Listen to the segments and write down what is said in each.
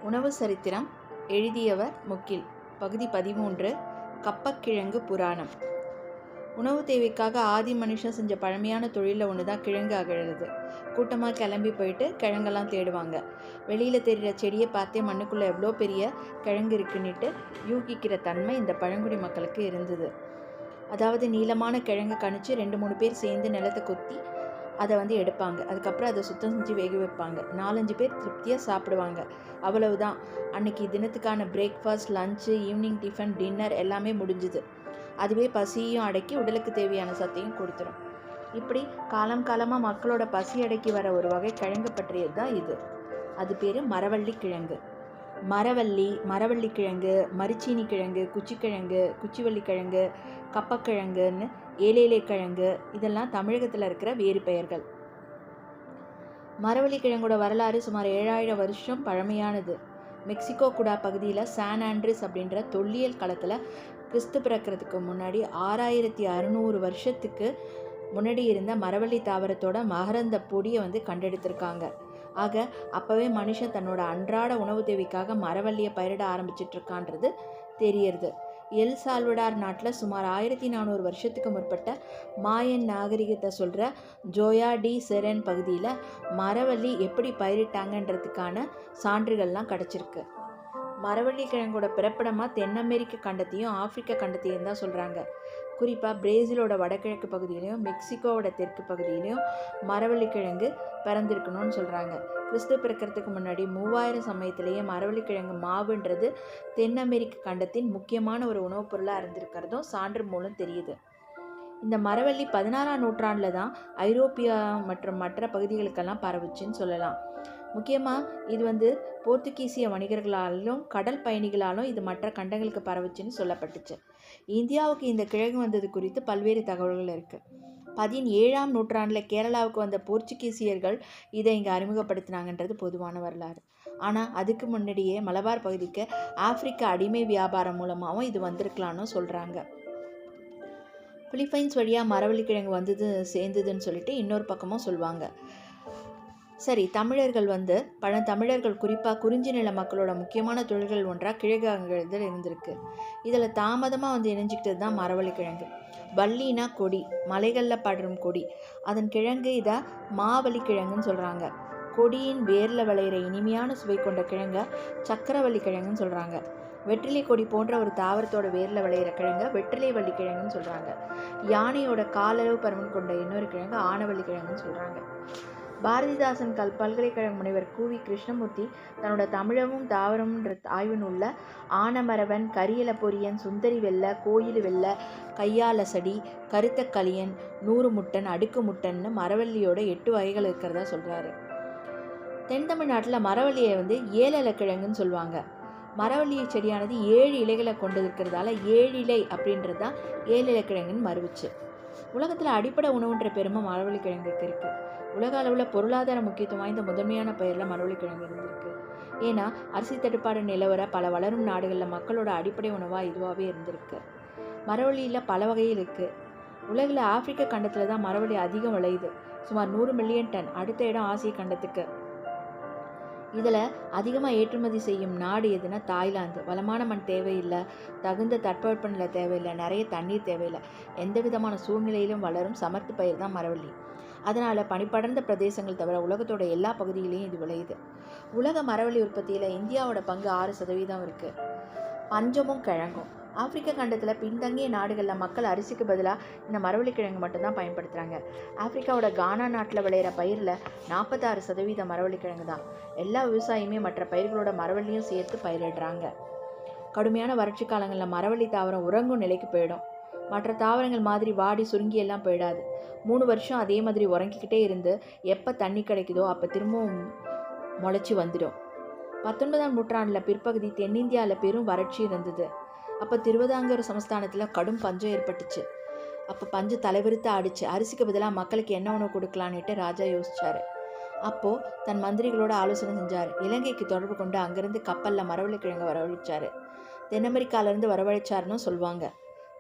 உணவு சரித்திரம் எழுதியவர் முகில். பகுதி 13. கப்பக்கிழங்கு புராணம். உணவு தேவைக்காக ஆதி மனுஷன் செஞ்ச பழமையான தொழிலில் ஒன்று தான் கிழங்கு அகழறது. கூட்டமாக கிளம்பி போயிட்டு கிழங்கெல்லாம் தேடுவாங்க. வெளியில் தெரிகிற செடியை பார்த்தே மண்ணுக்குள்ளே எவ்வளோ பெரிய கிழங்கு இருக்குன்னுட்டு யூகிக்கிற தன்மை இந்த பழங்குடி மக்களுக்கு இருந்தது. அதாவது நீளமான கிழங்கு கணிச்சு 2-3 பேர் சேர்ந்து நிலத்தை கொத்தி அதை எடுப்பாங்க. அதுக்கப்புறம் அதை சுத்தம் செஞ்சு வேக வைப்பாங்க. 4-5 பேர் திருப்தியாக சாப்பிடுவாங்க. அவ்வளவுதான். அன்னைக்கு தினத்துக்கான breakfast, lunch, evening tiffin, dinner எல்லாமே முடிஞ்சுது. அதுவே பசியையும் அடக்கி உடலுக்கு தேவையான சத்தையும் கொடுத்துரும். இப்படி காலமாக மக்களோட பசி அடக்கி வர ஒரு வகை கிழங்கு பற்றியது தான் இது. அது பேர் மரவள்ளி கிழங்கு. மரவள்ளி கிழங்கு, மரிச்சீனி கிழங்கு, குச்சிக்கிழங்கு, குச்சிவள்ளி கிழங்கு, கப்பக்கிழங்குன்னு ஏலேலை கிழங்கு, இதெல்லாம் தமிழகத்தில் இருக்கிற வேறு பெயர்கள். மரவள்ளி கிழங்கோட வரலாறு சுமார் 7000 வருஷம் பழமையானது. மெக்சிகோ குடா பகுதியில் சான் ஆண்ட்ரிஸ் அப்படின்ற தொல்லியல் களத்தில் கிறிஸ்து பிறக்கிறதுக்கு முன்னாடி 6600 வருஷத்துக்கு முன்னாடி இருந்த மரவள்ளி தாவரத்தோட மகரந்த பொடியை கண்டெடுத்திருக்காங்க. ஆக அப்போவே மனுஷன் தன்னோட அன்றாட உணவு தேவைக்காக மரவள்ளியை பயிரிட ஆரம்பிச்சிட்ருக்கான்றது தெரியறது. எல் சால்வடார் நாட்டில் சுமார் 1400 வருஷத்துக்கு முற்பட்ட மாயன் நாகரிகத்தை சொல்கிற ஜோயா டி செரென் பகுதியில் மரவள்ளி எப்படி பயிரிட்டாங்கன்றதுக்கான சான்றுகள்லாம் கிடச்சிருக்கு. மரவள்ளி கிழங்கோட பிறப்பிடமாக தென் அமெரிக்க கண்டத்தையும் ஆப்பிரிக்க கண்டத்தையும் தான் சொல்கிறாங்க. குறிப்பாக பிரேசிலோட வடகிழக்கு பகுதியிலையும் மெக்சிகோவோட தெற்கு பகுதியிலையும் மரவள்ளி கிழங்கு பிறந்திருக்கணும்னு சொல்கிறாங்க. கிறிஸ்து பிறக்கிறதுக்கு முன்னாடி 3000 சமயத்திலேயே மரவள்ளி கிழங்கு மாவுன்றது தென் அமெரிக்க கண்டத்தின் முக்கியமான ஒரு உணவுப் பொருளாக இருந்திருக்கிறதும் சான்று மூலம் தெரியுது. இந்த மரவள்ளி 16ஆம் நூற்றாண்டில் தான் ஐரோப்பியா மற்றும் மற்ற பகுதிகளுக்கெல்லாம் பரவுச்சுன்னு சொல்லலாம். முக்கியமாக இது போர்த்துகீசிய வணிகர்களாலும் கடல் பயணிகளாலும் இது மற்ற கண்டங்களுக்கு பரவுச்சுன்னு சொல்லப்பட்டுச்சு. இந்தியாவுக்கு இந்த கிழங்கு வந்தது குறித்து பல்வேறு தகவல்கள் இருக்குது. 17ஆம் நூற்றாண்டில் கேரளாவுக்கு வந்த போர்ச்சுகீசியர்கள் இதை இங்கே அறிமுகப்படுத்தினாங்கன்றது பொதுவான வரலாறு. ஆனால் அதுக்கு முன்னாடியே மலபார் பகுதிக்கு ஆப்பிரிக்க அடிமை வியாபாரம் மூலமாகவும் இது வந்திருக்கலான்னு சொல்கிறாங்க. பிலிப்பைன்ஸ் வழியாக மரவள்ளி கிழங்கு சேர்ந்ததுன்னு சொல்லிட்டு இன்னொரு பக்கமும் சொல்லுவாங்க. சரி, தமிழர்கள் பழந்தமிழர்கள் குறிப்பாக குறிஞ்சி நில மக்களோட முக்கியமான தொழில்கள் ஒன்றாக கிழங்கு அகழ்தல் இருந்திருக்கு. இதில் தாமதமாக இணைஞ்சிக்கிட்டது தான் மரவள்ளி கிழங்கு. வள்ளினா கொடி, மலைகளில் படரும் கொடி. அதன் கிழங்கு இதை மாவள்ளி கிழங்குன்னு சொல்கிறாங்க. கொடியின் வேரில் விளையிற இனிமையான சுவை கொண்ட கிழங்க சக்கரவள்ளி கிழங்குன்னு சொல்கிறாங்க. வெற்றிலை கொடி போன்ற ஒரு தாவரத்தோட வேரில் விளையிற கிழங்க வெற்றிலை வள்ளி கிழங்குன்னு சொல்கிறாங்க. யானையோட காலளவு பருமன் கொண்ட இன்னொரு கிழங்கு ஆனவள்ளி கிழங்குன்னு சொல்கிறாங்க. பாரதிதாசன் பல்கலைக்கழக முனைவர் கூவி கிருஷ்ணமூர்த்தி தன்னோட தமிழமும் தாவரமும் ஆய்வு நூலில் ஆனமரவன், கரியல பொரியன், சுந்தரி வெள்ளை, கோயில் வெள்ளை, கையாலசடி, கருத்த களியன், 100 முட்டன், அடுக்கு முட்டன்னு மரவள்ளியோட 8 வகைகள் இருக்கிறதா சொல்கிறாரு. தென் தமிழ்நாட்டில் மரவள்ளியை ஏழல கிழங்குன்னு சொல்லுவாங்க. மரவள்ளி செடியானது 7 இலைகளை கொண்டு இருக்கிறதால 7 இலை அப்படின்றது தான் 7 இலை கிழங்குன்னு மறுவிச்சு. உலகத்தில் அடிப்படை உணவுன்ற பெருமை மரவள்ளி கிழங்குக்கு இருக்குது. உலக அளவில் பொருளாதார முக்கியத்துவம் வாய்ந்த முதன்மையான பெயரில் மரவள்ளி கிழங்கு இருந்திருக்கு. ஏன்னா அரிசி தட்டுப்பாடு நிலவர பல வளரும் நாடுகளில் மக்களோட அடிப்படை உணவாக இதுவாகவே இருந்திருக்கு. மரவள்ளியில் பல வகையில் இருக்குது. உலகில் ஆப்பிரிக்க கண்டத்தில் தான் மரவள்ளி அதிகம் விளையுது. சுமார் 100 மில்லியன் டன். அடுத்த இடம் ஆசிய கண்டத்துக்கு. இதில் அதிகமாக ஏற்றுமதி செய்யும் நாடு எதுனா தாய்லாந்து. வளமான மண் தேவையில்லை, தகுந்த தட்பவெப்பநிலை தேவையில்லை, நிறைய தண்ணீர் தேவையில்லை, எந்த விதமான சூழ்நிலையிலும் வளரும் சமர்த்து பயிர் தான் மரவள்ளி. அதனால் பனிப்படர்ந்த பிரதேசங்கள் தவிர உலகத்தோட எல்லா பகுதியிலையும் இது விளையுது. உலக மரவள்ளி உற்பத்தியில் இந்தியாவோட பங்கு 6% இருக்குது. பஞ்சமும் கிழங்கும். ஆப்பிரிக்க கண்டத்தில் பின்தங்கிய நாடுகளில் மக்கள் அரிசிக்கு பதிலாக இந்த மரவள்ளி கிழங்கு மட்டும்தான் பயன்படுத்துகிறாங்க. ஆப்பிரிக்காவோட கானா நாட்டில் விளையிற பயிரில் 46% மரவள்ளி கிழங்கு தான். எல்லா விவசாயியுமே மற்ற பயிர்களோட மரவள்ளியும் சேர்த்து பயிரிடுறாங்க. கடுமையான வறட்சி காலங்களில் மரவள்ளி தாவரம் உறங்கும் நிலைக்கு போயிடும். மற்ற தாவரங்கள் மாதிரி வாடி சுருங்கி எல்லாம் போயிடாது. 3 வருஷம் அதே மாதிரி உறங்கிக்கிட்டே இருந்து எப்போ தண்ணி கிடைக்குதோ அப்போ திரும்பவும் முளைச்சி வந்துடும். 19ஆம் நூற்றாண்டில் பிற்பகுதி தென்னிந்தியாவில் பெரும் வறட்சி இருந்தது. அப்போ திருவிதாங்கூர் சமஸ்தானத்தில் கடும் பஞ்சம் ஏற்பட்டுச்சு. அப்போ பஞ்சம் தலைவிரித்து ஆடிச்சு. அரிசிக்கு பதிலாக மக்களுக்கு என்ன உணவு கொடுக்கலான்னுட்டு ராஜா யோசிச்சார். அப்போது தன் மந்திரிகளோட ஆலோசனை செஞ்சார். இலங்கைக்கு தொடர்பு கொண்டு அங்கேருந்து கப்பலில் மரவள்ளி கிழங்கு வரவழைச்சார். தென் அமெரிக்காவிலேருந்து வரவழைச்சாருன்னு சொல்லுவாங்க.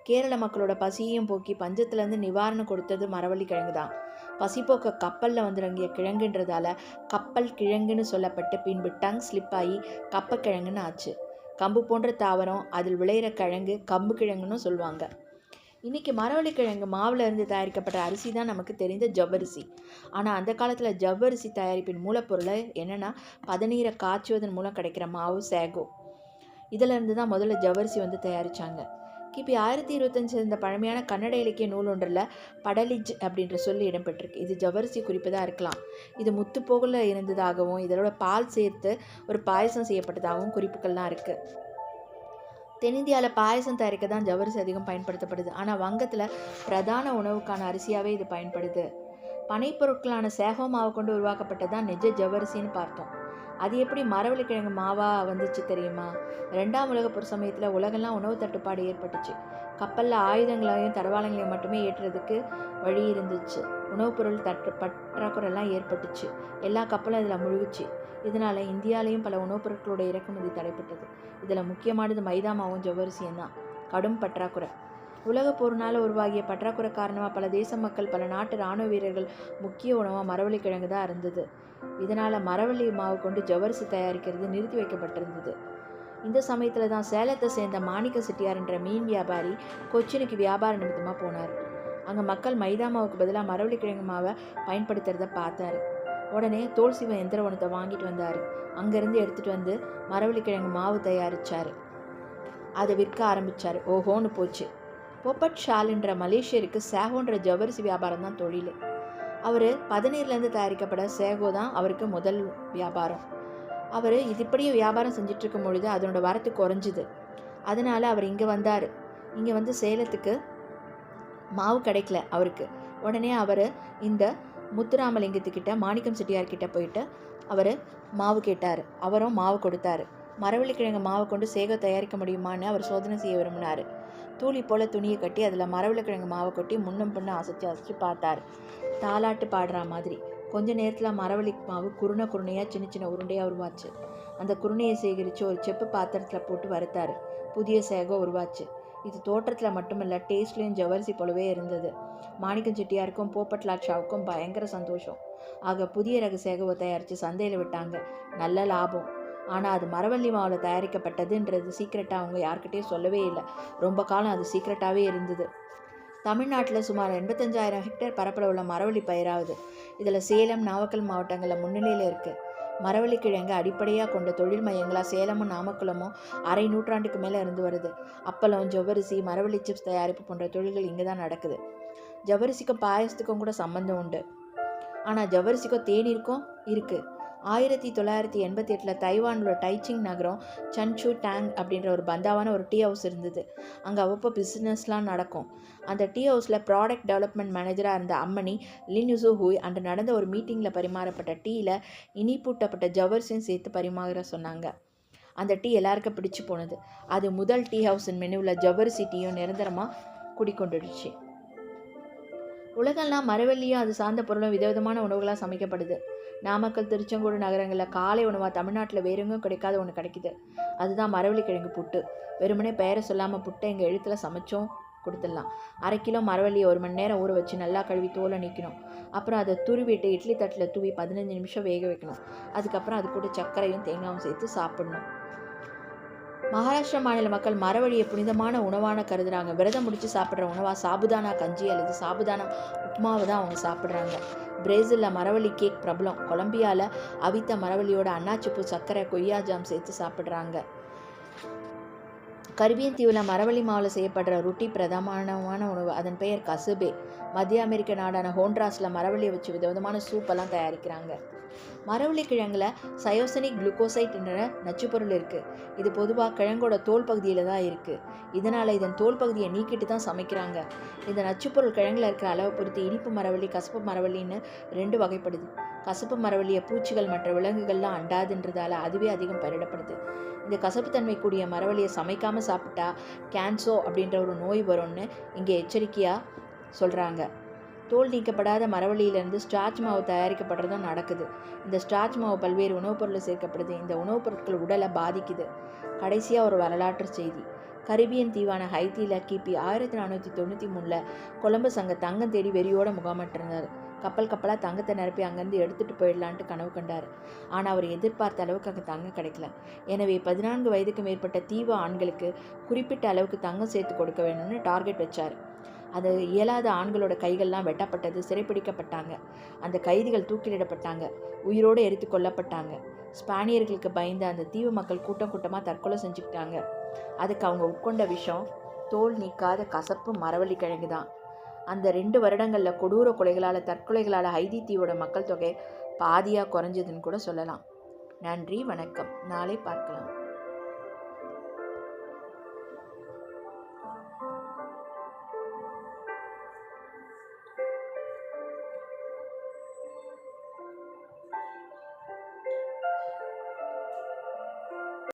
கேரள மக்களோட பசியையும் போக்கி பஞ்சத்துலேருந்து நிவாரணம் கொடுத்தது மரவள்ளி கிழங்கு தான். பசிப்போக்க கப்பலில் வந்துறங்கிய கிழங்குன்றதால கப்பல் கிழங்குன்னு சொல்லப்பட்டு பின்பு டங் ஸ்லிப் ஆகி கப்பக்கிழங்குன்னு ஆச்சு. கம்பு போன்ற தாவரம், அதில் விளையிற கிழங்கு கம்பு கிழங்குன்னு சொல்லுவாங்க. இன்றைக்கி மரவள்ளிக்கிழங்கு மாவில் இருந்து தயாரிக்கப்பட்ட அரிசி தான் நமக்கு தெரிந்த ஜவ்வரிசி. ஆனால் அந்த காலத்தில் ஜவ்வரிசி தயாரிப்பின் மூலப்பொருளை என்னென்னா பதநீரை காய்ச்சுவதன் மூலம் கிடைக்கிற மாவு சேகோ. இதிலிருந்து தான் முதல்ல ஜவ்வரிசி வந்து தயாரித்தாங்க. கிபி 1025 இருந்த பழமையான கன்னட இலக்கிய நூல் ஒன்றில் படலிஜ் அப்படின்ற சொல்லி இடம்பெற்றிருக்கு. இது ஜவ்வரிசி குறிப்பதாக இருக்கலாம். இது முத்துப்போகல இருந்ததாகவும் இதோட பால் சேர்த்து ஒரு பாயசம் செய்யப்பட்டதாகவும் குறிப்புகள்லாம் இருக்குது. தென்னிந்தியாவில் பாயசம் தயாரிக்க தான் ஜவ்வரிசி அதிகம் பயன்படுத்தப்படுது. ஆனால் வங்கத்தில் பிரதான உணவுக்கான அரிசியாகவே இது பயன்படுது. பனைப்பொருட்களான சேகோ மாவு கொண்டு உருவாக்கப்பட்டதான் நிஜ ஜவ்வரிசின்னு பார்த்தோம். அது எப்படி மரவள்ளிக்கிழங்கு மாவாக வந்துச்சு தெரியுமா? 2ஆம் உலகப் போர் சமயத்தில் உலகெல்லாம் உணவு தட்டுப்பாடு ஏற்பட்டுச்சு. கப்பலில் ஆயுதங்களையும் தடவாளங்களையும் மட்டுமே ஏற்றுறதுக்கு வழி இருந்துச்சு. உணவுப் பொருள் பற்றாக்குறைலாம் ஏற்பட்டுச்சு. எல்லா கப்பலும் இதில் முழுகுச்சு. இதனால் இந்தியாவிலையும் பல உணவுப் பொருட்களோட இறக்குமதி தடைப்பட்டது. இதில் முக்கியமானது மைதா மாவும் ஜவ்வரிசியும் தான். கடும் பற்றாக்குறை. உலகப் போர்னால் உருவாகிய பற்றாக்குறை காரணமாக பல தேச மக்கள், பல நாட்டு இராணுவ வீரர்கள் முக்கிய உணவாக மரவள்ளிக்கிழங்கு தான் இருந்தது. இதனால் மரவள்ளி மாவு கொண்டு ஜவ்வரிசி தயாரிக்கிறது நிறுத்தி வைக்கப்பட்டிருந்தது. இந்த சமயத்தில் தான் சேலத்தை சேர்ந்த மாணிக்க செட்டியார் என்ற மீன் வியாபாரி கொச்சினுக்கு வியாபார நிமித்தமாக போனார். அங்கே மக்கள் மைதா மாவுக்கு பதிலாக மரவள்ளிக்கிழங்கு மாவை பயன்படுத்துறத பார்த்தாரு. உடனே தோல் சிவ எந்திர உணத்தை வாங்கிட்டு வந்தார். அங்கேருந்து எடுத்துகிட்டு வந்து மரவள்ளிக்கிழங்கு மாவு தயாரித்தார். அதை விற்க ஆரம்பித்தார். ஓஹோன்னு போச்சு. போப்பட் ஷால்ன்ற மலேசியருக்கு சேகோன்ற ஜவ்வரிசி வியாபாரம் தான் தொழில். அவர் பதநீர்லேருந்து தயாரிக்கப்பட சேகோ தான் அவருக்கு முதல் வியாபாரம். அவர் இப்படியே வியாபாரம் செஞ்சிட்ருக்கும் பொழுது அதனோட வரத்து குறைஞ்சிது. அதனால் அவர் இங்கே வந்தார். இங்கே வந்து சேலத்துக்கு மாவு கிடைக்கல அவருக்கு. உடனே அவர் இந்த முத்துராமலிங்கத்துக்கிட்ட மாணிக்கம் செட்டியார்கிட்ட போயிட்டு அவர் மாவு கேட்டார். அவரும் மாவு கொடுத்தாரு. மரவள்ளிக்கிழங்கு மாவை கொண்டு சேகோ தயாரிக்க முடியுமான்னு அவர் சோதனை செய்ய விரும்பினார். தூளி போல் துணியை கட்டி அதில் மரவள்ளிக்கிழங்கு மாவை கொட்டி முன்னும் பின்னும் அசைச்சு பார்த்தார். தாலாட்டு பாடுற மாதிரி. கொஞ்ச நேரத்தில் மரவள்ளி மாவு குருணையாக சின்ன சின்ன உருண்டையாக உருவாச்சு. அந்த குருணையை சேகரித்து ஒரு செப்பு பாத்திரத்தில் போட்டு வறுத்தார். புதிய சேகோ உருவாச்சு. இது தோற்றத்தில் மட்டுமல்ல, டேஸ்ட்லேயும் ஜவ்வரிசி போலவே இருந்தது. மாணிக்கம் செட்டியாருக்கும் போப்பட்லால் ஷாவுக்கும் பயங்கர சந்தோஷம். ஆக புதிய ரக சேகோவை தயாரித்து சந்தையில் விட்டாங்க. நல்ல லாபம். ஆனால் அது மரவள்ளி மாவில் தயாரிக்கப்பட்டதுன்றது சீக்ரெட்டாக அவங்க யார்கிட்டையும் சொல்லவே இல்லை. ரொம்ப காலம் அது சீக்ரெட்டாகவே இருந்தது. தமிழ்நாட்டில் சுமார் 85,000 ஹெக்டேர் பரப்பளவு உள்ள மரவள்ளி பயிராகுது. இதில் சேலம், நாமக்கல் மாவட்டங்களில் முன்னிலையில் இருக்குது. மரவள்ளிக்கிழங்கு அடிப்படையாக கொண்ட தொழில் மையங்களாக சேலமும் நாமக்கலமும் அரை நூற்றாண்டுக்கு மேலே இருந்து வருது. அப்பளம், ஜவ்வரிசி, மரவள்ளி சிப்ஸ் தயாரிப்பு போன்ற தொழில்கள் இங்கே தான் நடக்குது. ஜவ்வரிசிக்கும் பாயசத்துக்கும் கூட சம்பந்தம் உண்டு. ஆனால் ஜவ்வரிசிக்கும் தேநீருக்கும் இருக்குது. 1988 தைவானோட டைச்சிங் நகரம் சன்சு டேங் அப்படின்ற ஒரு பந்தாவான ஒரு டீ ஹவுஸ் இருந்தது. அங்கே அவ்வப்போ பிஸ்னஸ்லாம் நடக்கும். அந்த டீ ஹவுஸில் ப்ராடக்ட் டெவலப்மெண்ட் மேனேஜராக இருந்த அம்மணி லின்யூசோ ஹூய் அன்று நடந்த ஒரு மீட்டிங்கில் பரிமாறப்பட்ட டீயில் இனிப்பூட்டப்பட்ட ஜவ்வரிசியும் சேர்த்து பரிமாற சொன்னாங்க. அந்த டீ எல்லாருக்கும் பிடிச்சு போனது. அது முதல் டீ ஹவுஸின் மெனுவில் ஜவ்வரிசி டீயும் நிரந்தரமாக குடிக்கொண்டுடுச்சு. உலகெல்லாம் மரவள்ளியும் அது சார்ந்த பொருளும் விதவிதமான உணவுகளாக சமைக்கப்படுது. நாமக்கல், திருச்செங்கோடு நகரங்களில் காலை உணவாக தமிழ்நாட்டில் வேற எங்கும் கிடைக்காத ஒன்று கிடைக்குது. அதுதான் மரவள்ளிக்கிழங்கு புட்டு. வெறுமனே பெயரை சொல்லாமல் புட்டை எங்கள் எழுத்தில் சமைச்சோம் கொடுத்துடலாம். 1/2 கிலோ மரவள்ளியை 1 மணி நேரம் ஊற வச்சு நல்லா கழுவி தோலை நீக்கணும். அப்புறம் அதை துருவிட்டு இட்லி தட்டில் தூவி 15 நிமிஷம் வேக வைக்கணும். அதுக்கப்புறம் அது கூட சர்க்கரையும் தேங்காயும் சேர்த்து சாப்பிடணும். மகாராஷ்டிரா மாநில மக்கள் மரவள்ளியை புனிதமான உணவான கருதுகிறாங்க. விரதம் முடித்து சாப்பிட்ற உணவாக சாபுதானா கஞ்சி அல்லது சாபுதானா உப்புமாவை தான் அவங்க சாப்பிட்றாங்க. பிரேசிலில் மரவள்ளி கேக் பிரபலம். கொலம்பியாவில் அவித்த மரவள்ளியோட அன்னாச்சிப்பூ, சர்க்கரை, கொய்யா ஜாம் சேர்த்து சாப்பிட்றாங்க. கரிபியன் தீவில் மரவள்ளி மாவில் செய்யப்படுற ரொட்டி பிரதானமான உணவு. அதன் பெயர் கசுபே. மத்திய அமெரிக்க நாடான ஹோண்ட்ராஸில் மரவள்ளியை வச்சு விதவிதமான சூப்பெல்லாம் தயாரிக்கிறாங்க. மரவள்ளிக்கிழங்கில் சயோசனிக் குளுக்கோசைட் என்ற நச்சுப்பொருள் இருக்குது. இது பொதுவாக கிழங்கோட தோல் பகுதியில் தான் இருக்குது. இதனால் இதன் தோல் பகுதியை நீக்கிட்டு தான் சமைக்கிறாங்க. இந்த நச்சுப்பொருள் கிழங்கில் இருக்கிற அளவை பொறுத்து இனிப்பு மரவள்ளி, கசப்பு மரவள்ளின்னு 2 வகைப்படுது. கசப்பு மரவள்ளியை பூச்சிகள் மற்ற விலங்குகள்லாம் அண்டாதுன்றதால அதுவே அதிகம் பயிரிடப்படுது. இந்த கசப்புத்தன்மை கூடிய மரவள்ளியை சமைக்காமல் சாப்பிட்டா கேன்சோ அப்படின்ற ஒரு நோய் வரும்னு இங்கே எச்சரிக்கையாக சொல்கிறாங்க. தோல் நீக்கப்படாத மரவள்ளியிலிருந்து ஸ்டார்ச் மாவு தயாரிக்கப்படுறதும் நடக்குது. இந்த ஸ்டார்ச் மாவு பல்வேறு உணவுப் பொருள் சேர்க்கப்படுது. இந்த உணவுப் பொருட்கள் உடலை பாதிக்குது. கடைசியாக ஒரு வரலாற்று செய்தி. கரிபியன் தீவான ஹைத்தியில் கிபி 1493 கொலம்பஸ் அங்கே தங்கம் தேடி வெறியோட முகாமிட்டிருந்தார். கப்பல் கப்பலாக தங்கத்தை நிரப்பி அங்கேருந்து எடுத்துகிட்டு போயிடலான்ட்டு கனவு கண்டார். ஆனால் அவர் எதிர்பார்த்த அளவுக்கு அங்கே தங்கம் கிடைக்கல. எனவே 14 வயதுக்கு மேற்பட்ட தீவு ஆண்களுக்கு குறிப்பிட்ட அளவுக்கு தங்கம் சேர்த்து கொடுக்க வேணும்னு டார்கெட் வச்சார். அது இயலாத ஆண்களோட கைகள்லாம் வெட்டப்பட்டது, சிறைப்பிடிக்கப்பட்டாங்க. அந்த கைதிகள் தூக்கிலிடப்பட்டாங்க, உயிரோடு எரித்து கொல்லப்பட்டாங்க. ஸ்பானியர்களுக்கு பயந்த அந்த தீவு மக்கள் கூட்டம் கூட்டமாக தற்கொலை செஞ்சுக்கிட்டாங்க. அதுக்கு அவங்க உட்கொண்ட விஷம் தோல் நீக்காத கசப்பு மரவள்ளி கிழங்கு தான். அந்த 2 வருடங்களில் கொடூர கொலைகளால் தற்கொலைகளால் ஹைதி தீவோட மக்கள் தொகை பாதியாக குறைஞ்சதுன்னு கூட சொல்லலாம். நன்றி, வணக்கம். நாளை பார்க்கலாம்.